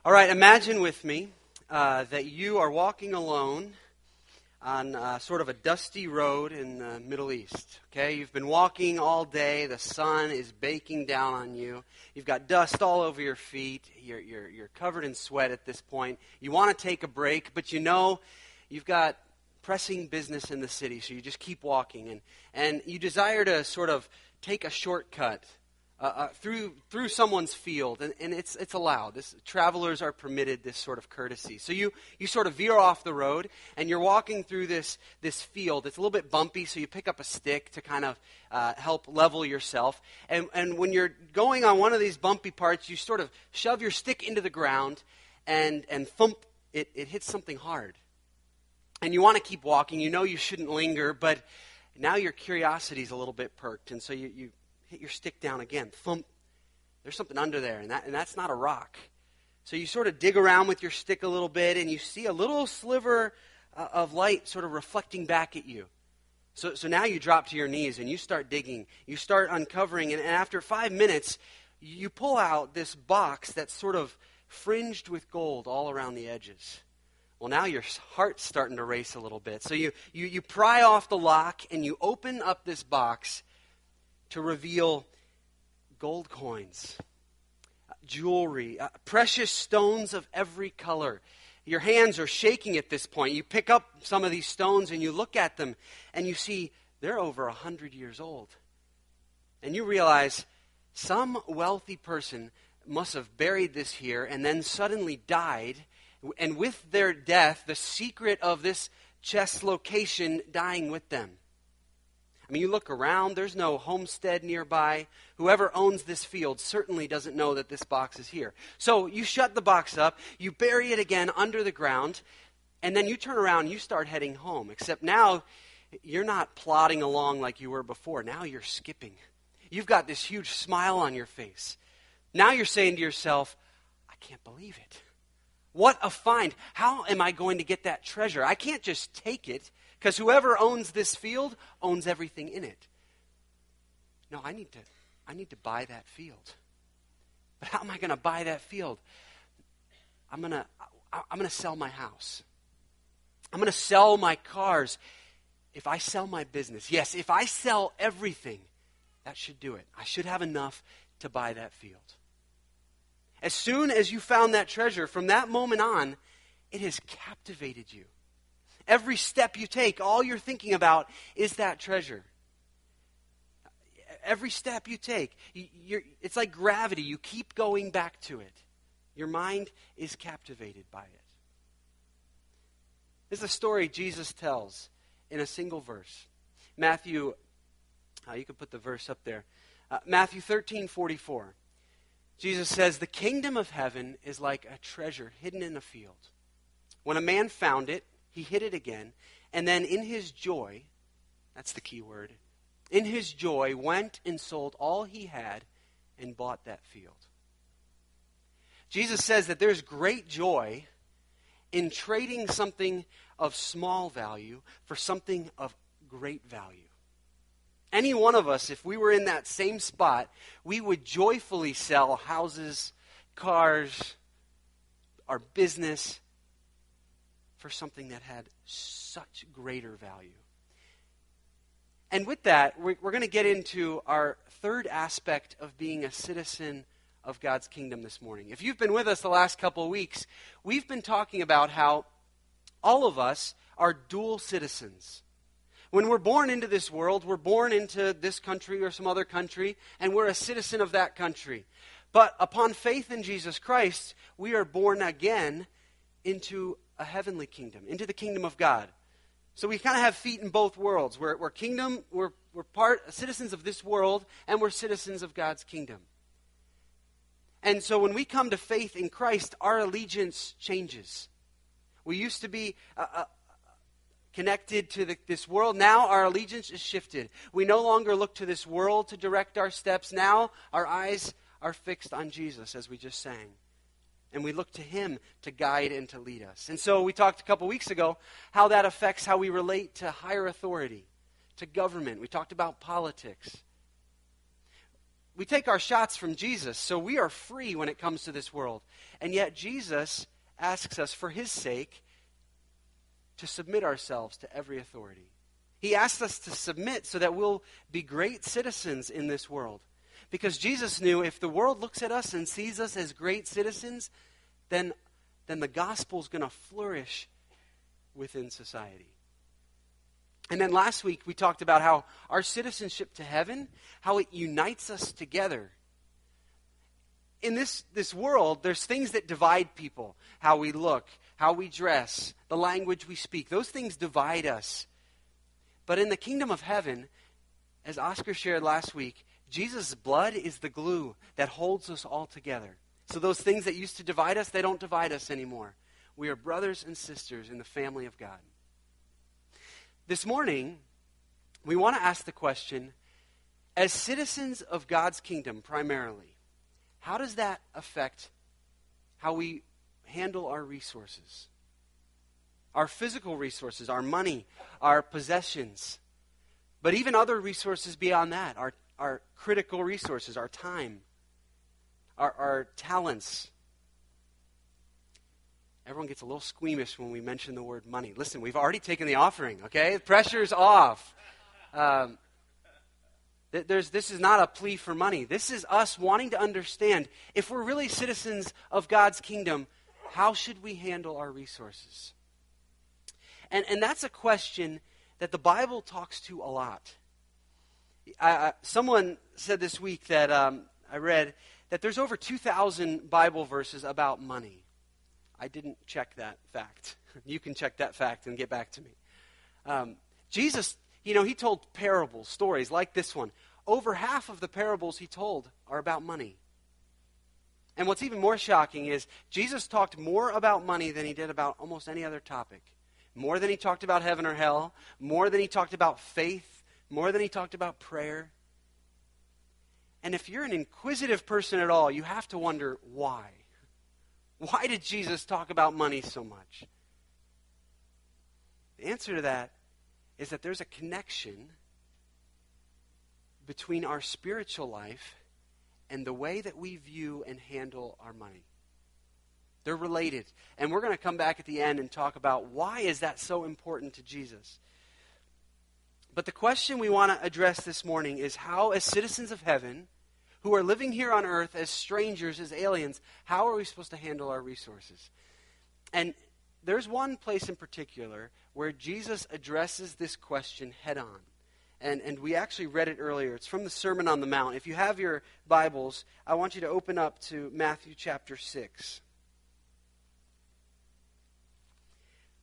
All right, imagine with me that you are walking alone on sort of a dusty road in the Middle East. Okay, you've been walking all day. The sun is baking down on you. You've got dust all over your feet. You're covered in sweat at this point. You want to take a break, but you know you've got pressing business in the city, so you just keep walking. And you desire to sort of take a shortcut through someone's field, and it's allowed. Travelers are permitted this sort of courtesy. So you sort of veer off the road, and you're walking through this field. It's a little bit bumpy, so you pick up a stick to kind of help level yourself. And when you're going on one of these bumpy parts, you sort of shove your stick into the ground, and thump, it hits something hard. And you want to keep walking. You know you shouldn't linger, but now your curiosity's a little bit perked, and so you hit your stick down again. Thump. There's something under there, and that's not a rock. So you sort of dig around with your stick a little bit, and you see a little sliver of light sort of reflecting back at you. So now you drop to your knees, and you start digging. You start uncovering, and after 5 minutes, you pull out this box that's sort of fringed with gold all around the edges. Well, now your heart's starting to race a little bit. So you pry off the lock, and you open up this box to reveal gold coins, jewelry, precious stones of every color. Your hands are shaking at this point. You pick up some of these stones and you look at them and you see they're over 100 years old. And you realize some wealthy person must have buried this here and then suddenly died. And with their death, the secret of this chest's location dying with them. I mean, you look around, there's no homestead nearby. Whoever owns this field certainly doesn't know that this box is here. So you shut the box up, you bury it again under the ground, and then you turn around and you start heading home. Except now, you're not plodding along like you were before. Now you're skipping. You've got this huge smile on your face. Now you're saying to yourself, I can't believe it. What a find. How am I going to get that treasure? I can't just take it. Because whoever owns this field owns everything in it. No, I need to buy that field. But how am I going to buy that field? I'm going to sell my house. I'm going to sell my cars. If I sell my business, yes, if I sell everything, that should do it. I should have enough to buy that field. As soon as you found that treasure, from that moment on, it has captivated you. Every step you take, all you're thinking about is that treasure. Every step you take, it's like gravity. You keep going back to it. Your mind is captivated by it. This is a story Jesus tells in a single verse. Matthew, you can put the verse up there. Matthew 13:44. Jesus says, "The kingdom of heaven is like a treasure hidden in a field. When a man found it, he hid it again, and then in his joy," that's the key word, "in his joy went and sold all he had and bought that field." Jesus says that there's great joy in trading something of small value for something of great value. Any one of us, if we were in that same spot, we would joyfully sell houses, cars, our business, for something that had such greater value. And with that, we're going to get into our third aspect of being a citizen of God's kingdom this morning. If you've been with us the last couple of weeks, we've been talking about how all of us are dual citizens. When we're born into this world, we're born into this country or some other country, and we're a citizen of that country. But upon faith in Jesus Christ, we are born again into a heavenly kingdom, into the kingdom of God. So we kind of have feet in both worlds. We're citizens of this world, and we're citizens of God's kingdom. And so when we come to faith in Christ, our allegiance changes. We used to be connected to this world. Now our allegiance is shifted. We no longer look to this world to direct our steps. Now our eyes are fixed on Jesus, as we just sang. And we look to him to guide and to lead us. And so we talked a couple weeks ago how that affects how we relate to higher authority, to government. We talked about politics. we take our shots from Jesus, so we are free when it comes to this world. And yet Jesus asks us, for his sake, to submit ourselves to every authority. He asks us to submit so that we'll be great citizens in this world. Because Jesus knew if the world looks at us and sees us as great citizens, then the gospel's going to flourish within society. And then last week we talked about how our citizenship to heaven, how it unites us together. In this world, there's things that divide people. How we look, how we dress, the language we speak. Those things divide us. But in the kingdom of heaven, as Oscar shared last week, Jesus' blood is the glue that holds us all together. So those things that used to divide us, they don't divide us anymore. We are brothers and sisters in the family of God. This morning, we want to ask the question, as citizens of God's kingdom primarily, how does that affect how we handle our resources? Our physical resources, our money, our possessions, but even other resources beyond that, our critical resources, our time, our talents. Everyone gets a little squeamish when we mention the word money. Listen, we've already taken the offering, okay? The pressure's off. This is not a plea for money. This is us wanting to understand, if we're really citizens of God's kingdom, how should we handle our resources? And that's a question that the Bible talks to a lot. Someone said this week that I read that there's over 2,000 Bible verses about money. I didn't check that fact. You can check that fact and get back to me. Jesus, he told parables, stories like this one. Over half of the parables he told are about money. And what's even more shocking is Jesus talked more about money than he did about almost any other topic. More than he talked about heaven or hell, more than he talked about faith, more than he talked about prayer. And if you're an inquisitive person at all, you have to wonder why. Why did Jesus talk about money so much? The answer to that is that there's a connection between our spiritual life and the way that we view and handle our money. They're related. And we're going to come back at the end and talk about why is that so important to Jesus. But the question we want to address this morning is how, as citizens of heaven, who are living here on earth as strangers, as aliens, how are we supposed to handle our resources? And there's one place in particular where Jesus addresses this question head on. And we actually read it earlier. It's from the Sermon on the Mount. If you have your Bibles, I want you to open up to Matthew chapter 6.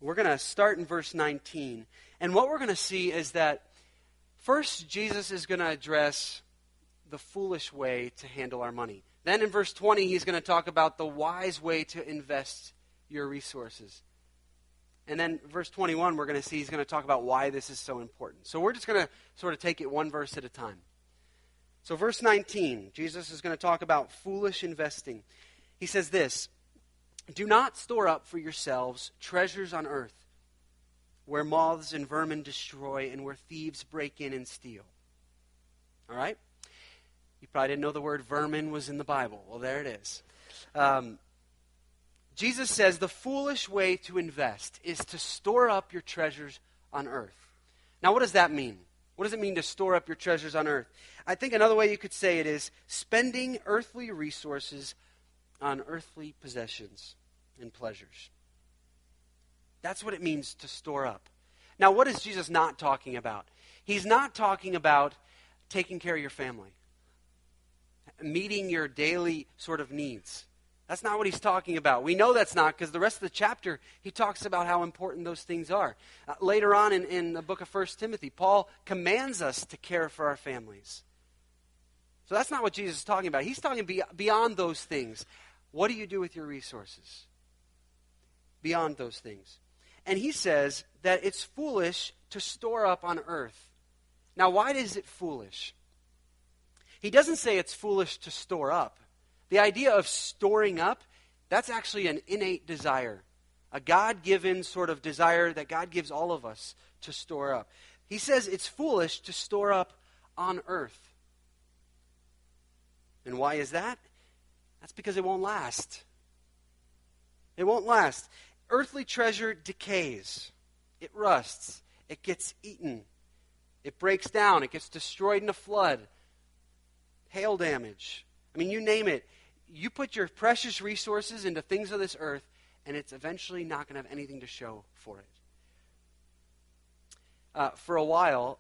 We're going to start in verse 19. And what we're going to see is that first, Jesus is going to address the foolish way to handle our money. Then in verse 20, he's going to talk about the wise way to invest your resources. And then verse 21, we're going to see he's going to talk about why this is so important. So we're just going to sort of take it one verse at a time. So verse 19, Jesus is going to talk about foolish investing. He says this, "Do not store up for yourselves treasures on earth, where moths and vermin destroy and where thieves break in and steal." All right? You probably didn't know the word vermin was in the Bible. Well, there it is. Jesus says the foolish way to invest is to store up your treasures on earth. Now, what does that mean? What does it mean to store up your treasures on earth? I think another way you could say it is spending earthly resources on earthly possessions and pleasures. That's what it means to store up. Now, what is Jesus not talking about? He's not talking about taking care of your family, meeting your daily sort of needs. That's not what he's talking about. We know that's not, because the rest of the chapter, he talks about how important those things are. Later on in the book of 1 Timothy, Paul commands us to care for our families. So that's not what Jesus is talking about. He's talking beyond those things. What do you do with your resources? Beyond those things. And he says that it's foolish to store up on earth. Now, why is it foolish? He doesn't say it's foolish to store up. The idea of storing up, that's actually an innate desire, a God-given sort of desire that God gives all of us to store up. He says it's foolish to store up on earth. And why is that? That's because it won't last. It won't last. Earthly treasure decays. It rusts. It gets eaten. It breaks down. It gets destroyed in a flood. Hail damage. I mean, you name it. You put your precious resources into things of this earth, and it's eventually not going to have anything to show for it. For a while,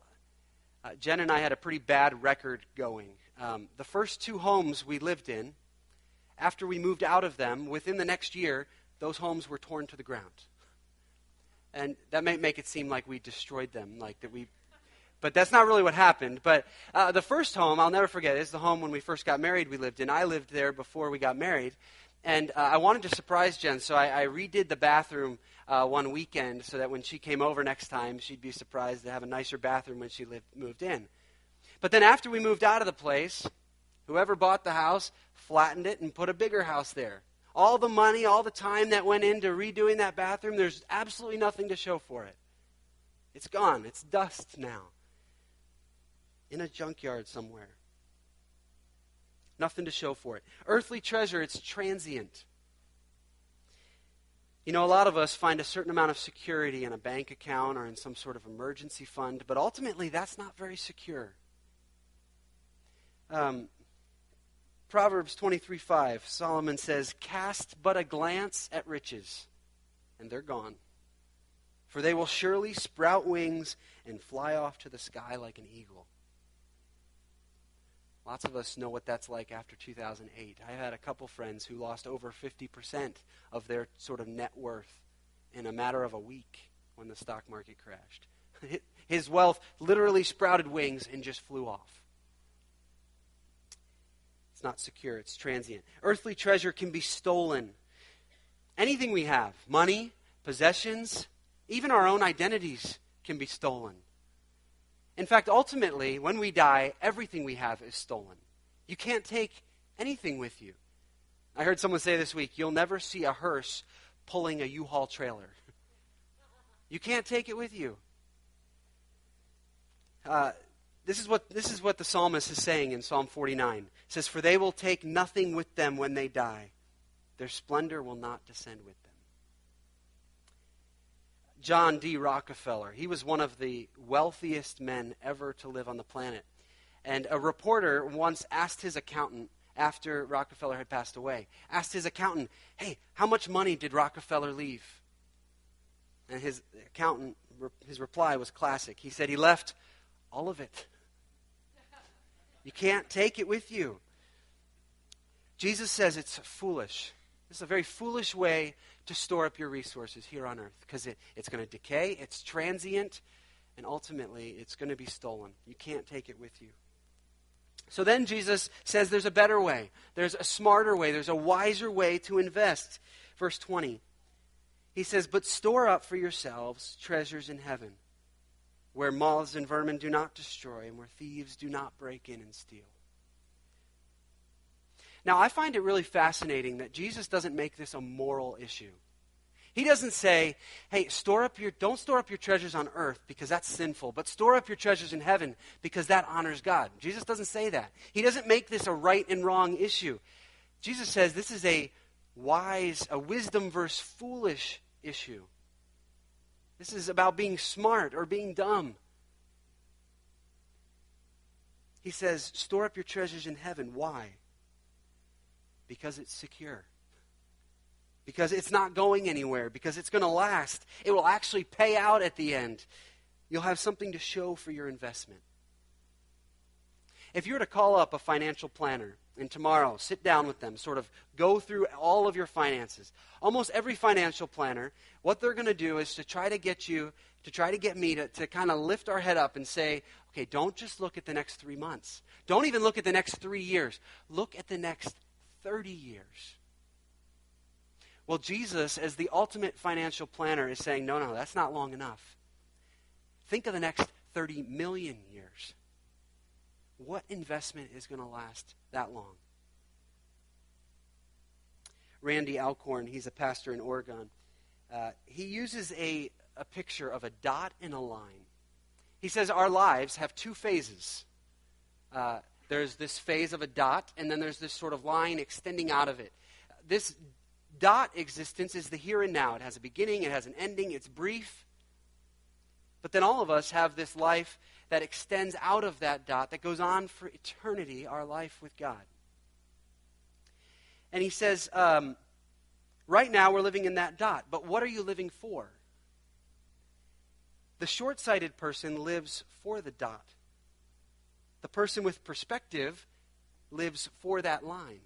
Jen and I had a pretty bad record going. The first 2 homes we lived in, after we moved out of them, within the next year, those homes were torn to the ground. And that may make it seem like we destroyed them, but that's not really what happened. But the first home, I'll never forget, is the home when we first got married we lived in. I lived there before we got married. And I wanted to surprise Jen, so I redid the bathroom one weekend so that when she came over next time, she'd be surprised to have a nicer bathroom when she moved in. But then after we moved out of the place, whoever bought the house flattened it and put a bigger house there. All the money, all the time that went into redoing that bathroom, there's absolutely nothing to show for it. It's gone. It's dust now. In a junkyard somewhere. Nothing to show for it. Earthly treasure, it's transient. You know, a lot of us find a certain amount of security in a bank account or in some sort of emergency fund, but ultimately that's not very secure. Proverbs 23:5, Solomon says, "Cast but a glance at riches, and they're gone. For they will surely sprout wings and fly off to the sky like an eagle." Lots of us know what that's like after 2008. I had a couple friends who lost over 50% of their sort of net worth in a matter of a week when the stock market crashed. His wealth literally sprouted wings and just flew off. It's not secure, it's transient. Earthly treasure can be stolen. Anything we have, money, possessions, even our own identities can be stolen. In fact, ultimately, when we die, everything we have is stolen. You can't take anything with you. I heard someone say this week, you'll never see a hearse pulling a U-Haul trailer. You can't take it with you. This is what the psalmist is saying in Psalm 49. It says, "For they will take nothing with them when they die. Their splendor will not descend with them." John D. Rockefeller, he was one of the wealthiest men ever to live on the planet. And a reporter once asked his accountant, after Rockefeller had passed away, asked his accountant, "Hey, how much money did Rockefeller leave?" And his accountant, his reply was classic. He said, "He left all of it." You can't take it with you. Jesus says it's foolish. This is a very foolish way to store up your resources here on earth because it's going to decay, it's transient, and ultimately it's going to be stolen. You can't take it with you. So then Jesus says there's a better way. There's a smarter way. There's a wiser way to invest. Verse 20. He says, "But store up for yourselves treasures in heaven, where moths and vermin do not destroy, and where thieves do not break in and steal." Now, I find it really fascinating that Jesus doesn't make this a moral issue. He doesn't say, hey, don't store up your treasures on earth because that's sinful, but store up your treasures in heaven because that honors God. Jesus doesn't say that. He doesn't make this a right and wrong issue. Jesus says this is a wisdom versus foolish issue. This is about being smart or being dumb. He says, store up your treasures in heaven. Why? Because it's secure. Because it's not going anywhere. Because it's going to last. It will actually pay out at the end. You'll have something to show for your investment. If you were to call up a financial planner and tomorrow sit down with them, sort of go through all of your finances, almost every financial planner, what they're going to do is to try to get me to kind of lift our head up and say, okay, don't just look at the next 3 months. Don't even look at the next 3 years. Look at the next 30 years. Well, Jesus, as the ultimate financial planner, is saying, no, that's not long enough. Think of the next 30 million years. What investment is going to last that long? Randy Alcorn, he's a pastor in Oregon. He uses a picture of a dot and a line. He says our lives have two phases. There's this phase of a dot, and then there's this sort of line extending out of it. This dot existence is the here and now. It has a beginning, it has an ending, it's brief. But then all of us have this life that extends out of that dot, that goes on for eternity, our life with God. And he says, right now we're living in that dot, but what are you living for? The short-sighted person lives for the dot. The person with perspective lives for that line.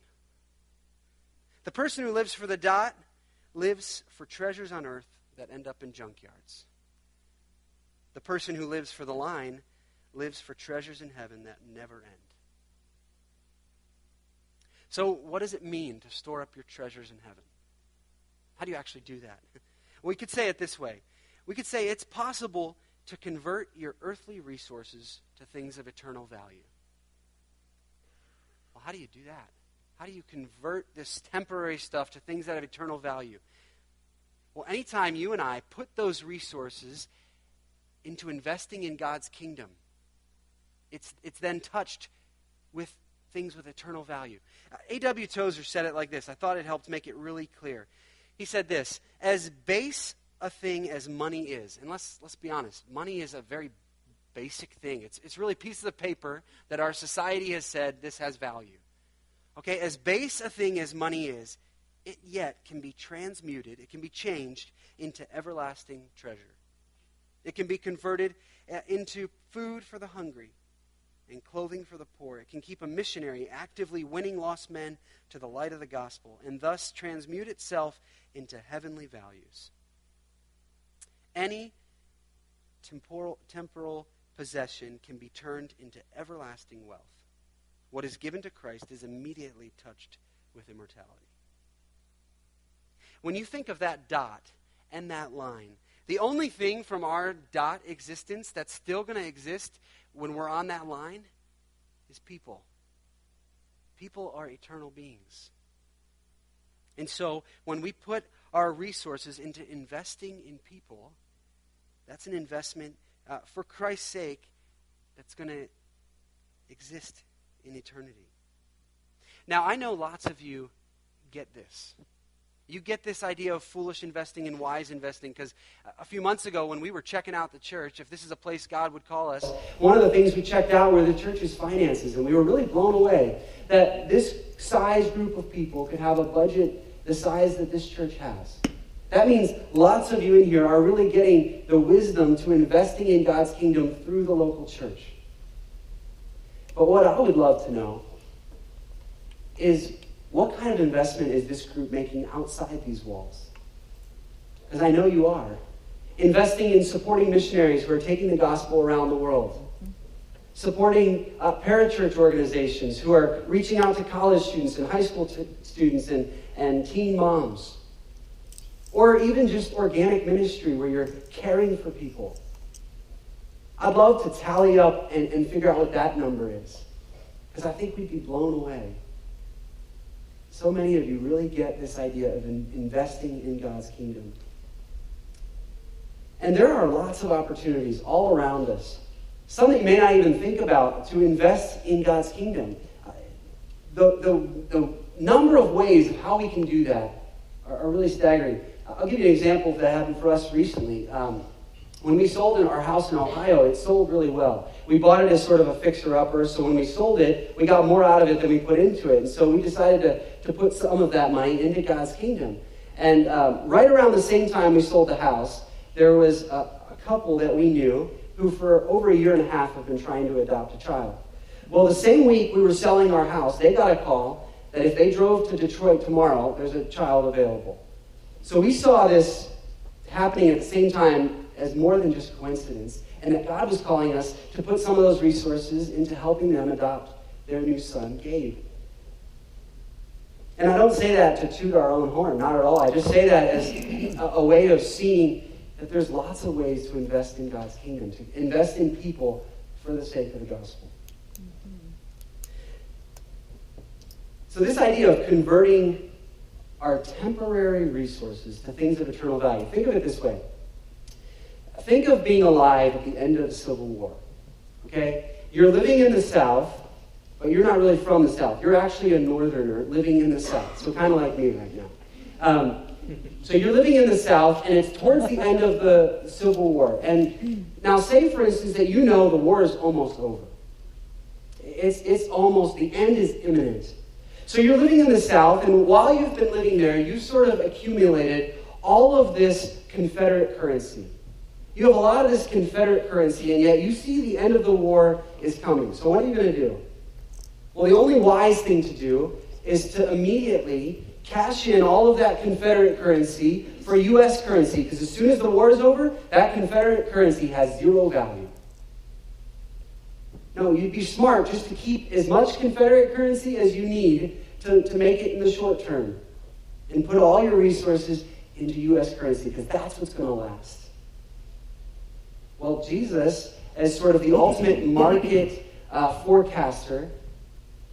The person who lives for the dot lives for treasures on earth that end up in junkyards. The person who lives for the line lives for treasures in heaven that never end. So what does it mean to store up your treasures in heaven? How do you actually do that? We could say it this way. We could say it's possible to convert your earthly resources to things of eternal value. Well, how do you do that? How do you convert this temporary stuff to things that have eternal value? Well, anytime you and I put those resources into investing in God's kingdom, it's then touched with things with eternal value. A.W. Tozer said it like this. I thought it helped make it really clear. He said this: as base a thing as money is, and let's be honest, money is a very basic thing. It's really pieces of paper that our society has said this has value. Okay, as base a thing as money is, it yet can be transmuted, it can be changed into everlasting treasure. It can be converted into food for the hungry and clothing for the poor. It can keep a missionary actively winning lost men to the light of the gospel and thus transmute itself into heavenly values. Any temporal possession can be turned into everlasting wealth. What is given to Christ is immediately touched with immortality. When you think of that dot and that line, the only thing from our dot existence that's still going to exist when we're on that line is people. People are eternal beings. And so when we put our resources into investing in people, that's an investment for Christ's sake that's going to exist in eternity. Now, I know lots of you get this. You get this idea of foolish investing and wise investing because a few months ago when we were checking out the church, if this is a place God would call us, one of the things we checked out were the church's finances, and we were really blown away that this size group of people could have a budget the size that this church has. That means lots of you in here are really getting the wisdom to investing in God's kingdom through the local church. But what I would love to know is, what kind of investment is this group making outside these walls? Because I know you are. Investing in supporting missionaries who are taking the gospel around the world. Supporting parachurch organizations who are reaching out to college students and high school students and teen moms. Or even just organic ministry where you're caring for people. I'd love to tally up and figure out what that number is. Because I think we'd be blown away. So many of you really get this idea of investing in God's kingdom. And there are lots of opportunities all around us. Some that you may not even think about to invest in God's kingdom. The number of ways of how we can do that are really staggering. I'll give you an example that happened for us recently. When we sold our house in Ohio, it sold really well. We bought it as sort of a fixer-upper, so when we sold it, we got more out of it than we put into it. And so we decided to put some of that money into God's kingdom. And right around the same time we sold the house, there was a couple that we knew who for over a year and a half have been trying to adopt a child. Well, the same week we were selling our house, they got a call that if they drove to Detroit tomorrow, there's a child available. So we saw this happening at the same time as more than just coincidence, and that God was calling us to put some of those resources into helping them adopt their new son, Gabe. And I don't say that to toot our own horn, not at all. I just say that as a way of seeing that there's lots of ways to invest in God's kingdom, to invest in people for the sake of the gospel. So this idea of converting our temporary resources to things of eternal value, think of it this way. Think of being alive at the end of the Civil War, okay? You're living in the South, but you're not really from the South. You're actually a northerner living in the South, so kind of like me right now. So you're living in the South, and it's towards the end of the Civil War. And now say, for instance, that you know the war is almost over. It's almost, the end is imminent. So you're living in the South, and while you've been living there, you've sort of accumulated all of this Confederate currency. You have a lot of this Confederate currency, and yet you see the end of the war is coming. So what are you going to do? Well, the only wise thing to do is to immediately cash in all of that Confederate currency for U.S. currency, because as soon as the war is over, that Confederate currency has zero value. No, you'd be smart just to keep as much Confederate currency as you need to make it in the short term, and put all your resources into U.S. currency, because that's what's going to last. Well, Jesus, as sort of the ultimate market forecaster,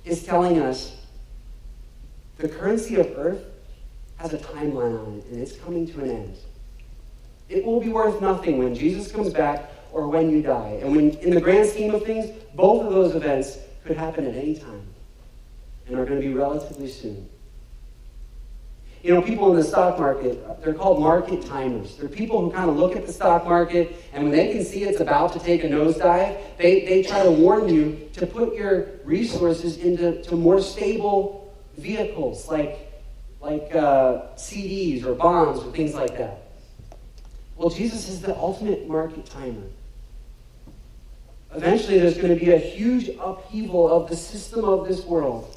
is telling us the currency of earth has a timeline on it, and it's coming to an end. It will be worth nothing when Jesus comes back or when you die. And when, in the grand scheme of things, both of those events could happen at any time and are going to be relatively soon. You know, people in the stock market, they're called market timers. They're people who kind of look at the stock market, and when they can see it's about to take a nosedive, they try to warn you to put your resources into more stable vehicles like CDs or bonds or things like that. Well, Jesus is the ultimate market timer. Eventually, there's going to be a huge upheaval of the system of this world,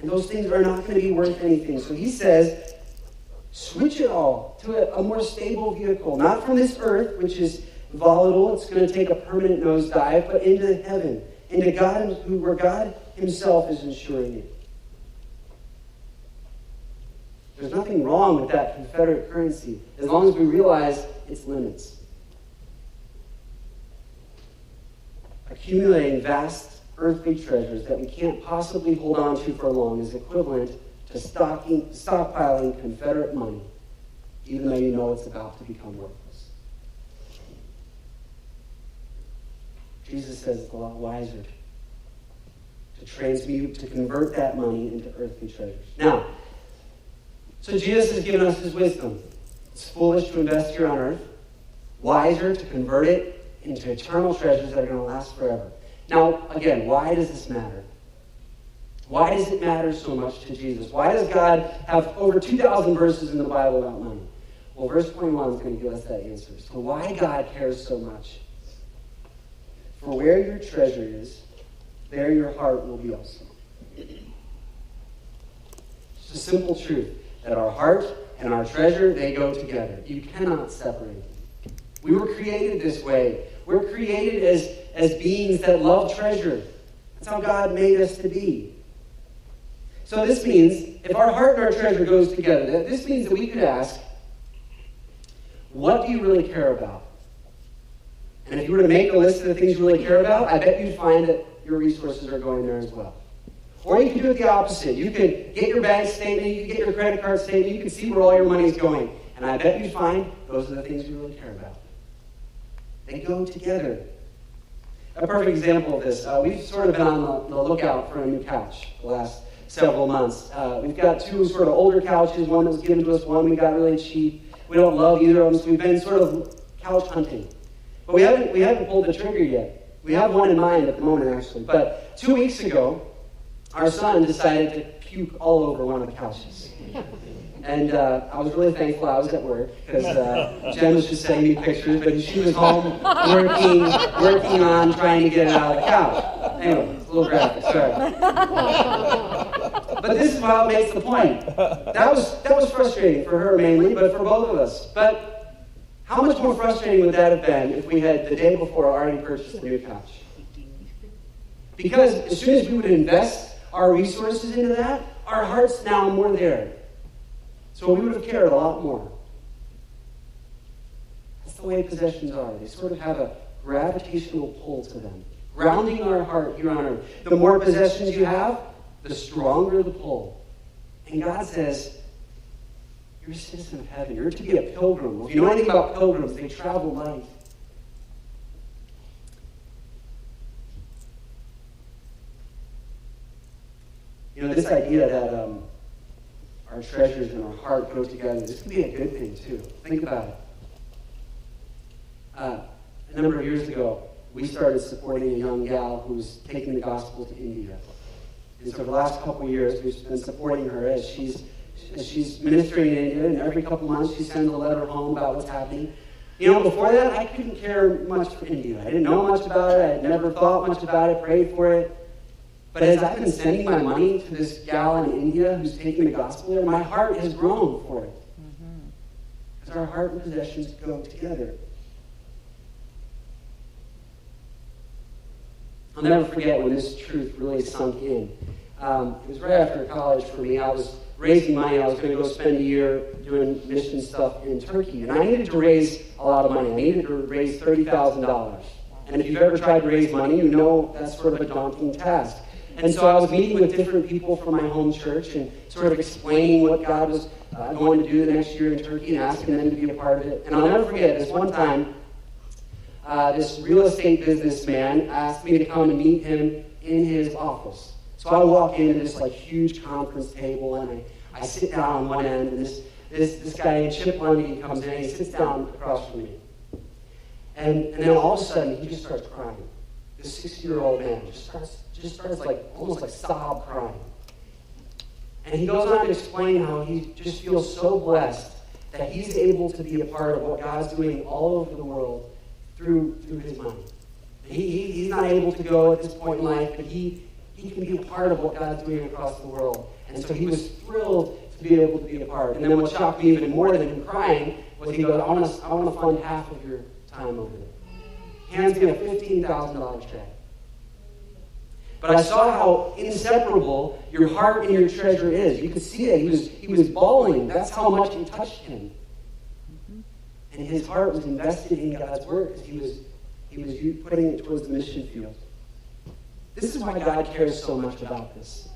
and those things are not going to be worth anything. So he says, switch it all to a more stable vehicle, not from this earth, which is volatile, it's going to take a permanent nosedive, but into heaven, into God, where God himself is ensuring it. There's nothing wrong with that Confederate currency, as long as we realize its limits. Accumulating vast earthly treasures that we can't possibly hold on to for long is equivalent to stockpiling Confederate money, even though you know it's about to become worthless. Jesus says it's a lot wiser to convert that money into earthly treasures. Now, so Jesus has given us his wisdom. It's foolish to invest here on earth, wiser to convert it into eternal treasures that are going to last forever. Now, again, why does this matter? Why does it matter so much to Jesus? Why does God have over 2,000 verses in the Bible about money? Well, verse 21 is going to give us that answer. So why God cares so much? For where your treasure is, there your heart will be also. It's a simple truth that our heart and our treasure, they go together. You cannot separate them. We were created this way. We're created as beings that love treasure. That's how God made us to be. So this means, if our heart and our treasure goes together, this means that we could ask, what do you really care about? And if you were to make a list of the things you really care about, I bet you'd find that your resources are going there as well. Or you can do it the opposite. You can get your bank statement, you can get your credit card statement, you can see where all your money is going. And I bet you'd find those are the things you really care about. They go together. A perfect example of this, we've sort of been on the lookout for a new couch the last several months. We've got two sort of older couches, one that was given to us, one we got really cheap. We don't love either of them, so we've been sort of couch hunting. But we haven't pulled the trigger yet. We have one in mind at the moment, actually. But 2 weeks ago, our son decided to puke all over one of the couches. And I was really thankful I was at work, because Jen was just sending me pictures, but she was home working on trying to get it out of the couch. Anyway, it's a little graphic, sorry. But this is what makes the point. That was frustrating for her mainly, but for both of us. But how much more frustrating would that have been if we had, the day before, already purchased a new couch? Because as soon as we would invest our resources into that, our heart's now more there. So we would have cared a lot more. That's the way possessions are. They sort of have a gravitational pull to them, grounding our heart here on earth. The more possessions you have, the stronger the pull. And God says, you're a citizen of heaven. You're to be a pilgrim. If you know anything about pilgrims, they travel light. This idea that our treasures and our heart go together, this can be a good thing too. Think about it. A number of years ago, we started supporting a young gal who's taking the gospel to India. And so for the last couple of years, we've been supporting her as she's ministering in India, and every couple of months she sends a letter home about what's happening. Before that, I couldn't care much for India. I didn't know much about it. I had never thought much about it, prayed for it. But as I've been sending my money to this gal in India who's taking the gospel there, my heart has grown for it. Because our heart and possessions go together. I'll never forget when this truth really sunk in. It was right after college for me. I was raising money. I was going to go spend a year doing mission stuff in Turkey. And I needed to raise a lot of money. I needed to raise $30,000. And if you've ever tried to raise money, you know that's sort of a daunting task. And so I was meeting with different people from my home church and sort of explaining what God was going to do the next year in Turkey and asking them to be a part of it. And I'll never forget this one time, this real estate businessman asked me to come and meet him in his office. So I walk into this huge conference table and I sit down on one end, and this guy Chip Lundy comes in and he sits down across from me. And then all of a sudden he just starts crying. This 60-year-old man just starts almost like sob crying. And he goes on to explain how he just feels so blessed that he's able to be a part of what God's doing all over the world through his money. He's not able to go at this point in life, but he can be a part of what God's doing across the world. And so he was thrilled to be able to be a part. And then what shocked me even more than him crying was he goes, I want to fund half of your time over there. Hands me a $15,000 check. But I saw how inseparable your heart and your treasure is. You could see it. He was bawling. That's how much it touched him. And his heart was invested in God's work because he was putting it towards the mission field. This is why God cares so much about this.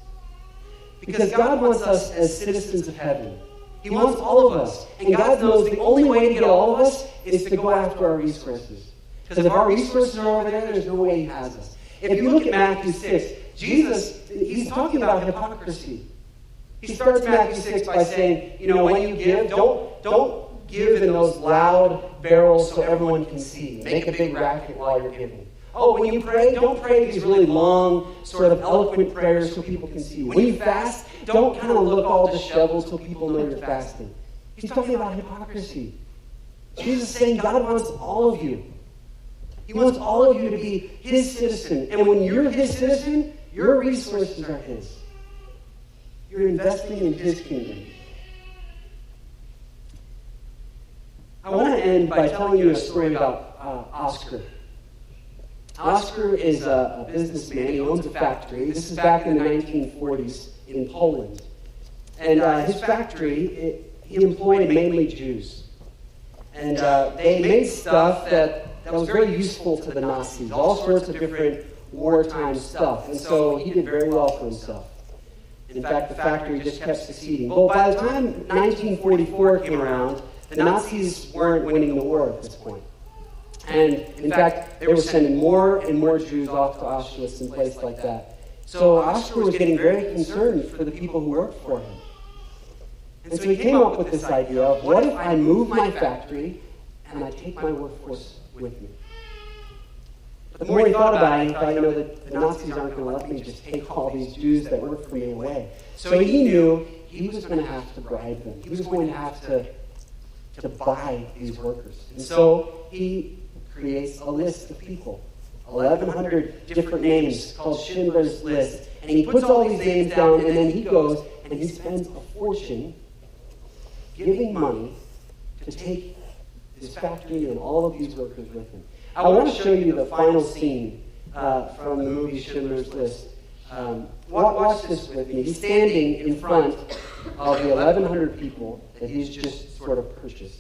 Because God wants us as citizens of heaven. He wants all of us. And God knows the only way to get all of us is to go after our resources. Because if our resources are over there, there's no way he has us. If you look at Matthew 6, Jesus, he's talking about hypocrisy. He starts Matthew 6 by saying, when you give, don't give in those loud barrels so everyone can see. Make a big racket while you're giving. Oh, when you pray, don't pray these really long, sort of eloquent prayers so people can see. When you fast, don't kind of look all disheveled so people know you're fasting. He's talking about hypocrisy. Jesus is saying God wants all of you. He wants all of you to be his citizen. And when you're his citizen, your resources are his. You're investing in his kingdom. I want to end by telling you a story about Oscar. Oscar is a businessman. He owns a factory. This is back in the 1940s in Poland. And his factory, he employed mainly Jews. And they made stuff that was very useful to the Nazis, all sorts of different wartime stuff. And so he did very well for himself. In fact, the factory just kept succeeding. But by the time 1944 came around, the Nazis weren't winning the war at this point. And in fact, they were sending more and more Jews off to Auschwitz and places like that. So Oscar was getting very concerned for the people who worked for him. And so he came up with this idea of, what if I move my factory and I take my workforce with me? But the more he thought about it, he thought, that the Nazis aren't going to let me just take all these Jews that work for me away. So he knew he was going to have to bribe them. He was going to have to buy these workers. And so he creates a list of people, 1,100 different names called Schindler's List. And he puts all these names down, and then he goes and he spends a fortune giving money to take his factory and all of these workers with him. I want to show you the final scene from the movie Schindler's List. Watch this with me. He's standing in front of the 1,100 people that he's just sort of purchased.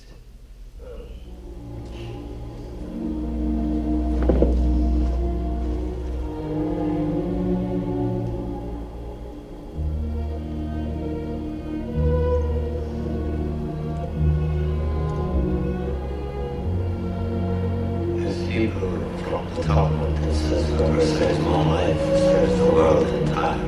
The top of this is a person's own life, serves the world entire.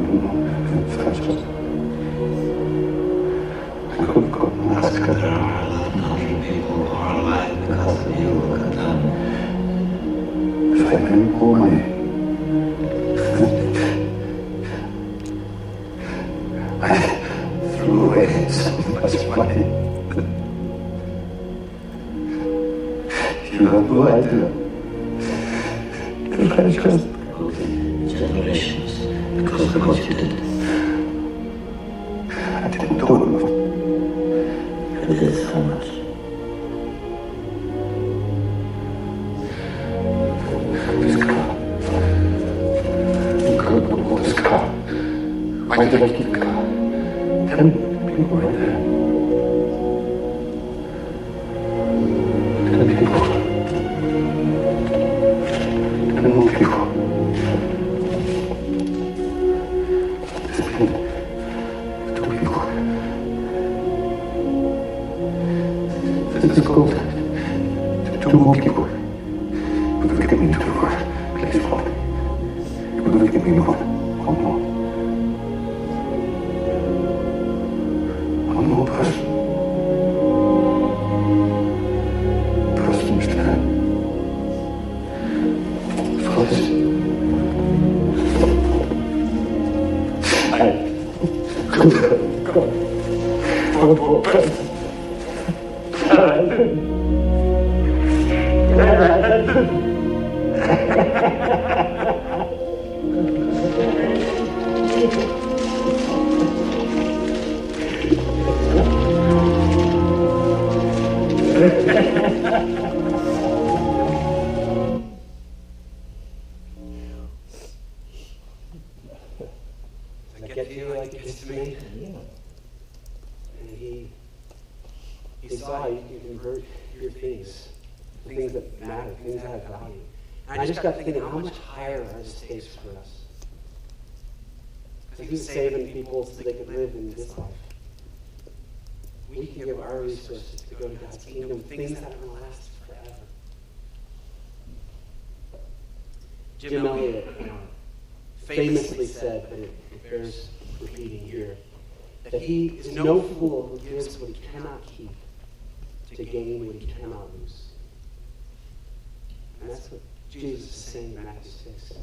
confession. I couldn't ask her. There are a lot of country people who are alive because of you, Catan. If I didn't go away, I threw away so much money. You have no idea. If I just generations because of what you did. I didn't do enough. You did so much. This car. You couldn't move this car. Why did I keep the car? 10 people right there. 10 people. 10 more people. This is gold. 2 more people. You will give me 2 more. Please hold me. You will give me one more. One more person. Person stand. For this. God. One more person. I get to you like it gets to me. And he saw you can convert your things that matter, things that have value. And I just got thinking, how much higher are the stakes for us? Because he was saving people so they could live in this life. We can give our resources to go to God's kingdom, things that are going to last forever. Jim Elliot famously said, but it bears repeating here, that he is no fool who gives what he cannot keep to gain what he cannot lose. And that's what Jesus is saying in Matthew 6.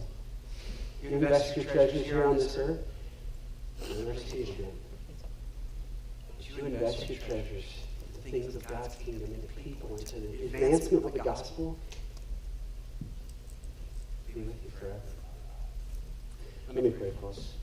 You invest your treasures here on this earth, you'll never see it again. But you invest your treasures in the things of God's kingdom, into people, into the advancement of the gospel, be with you forever. Let me pray for us.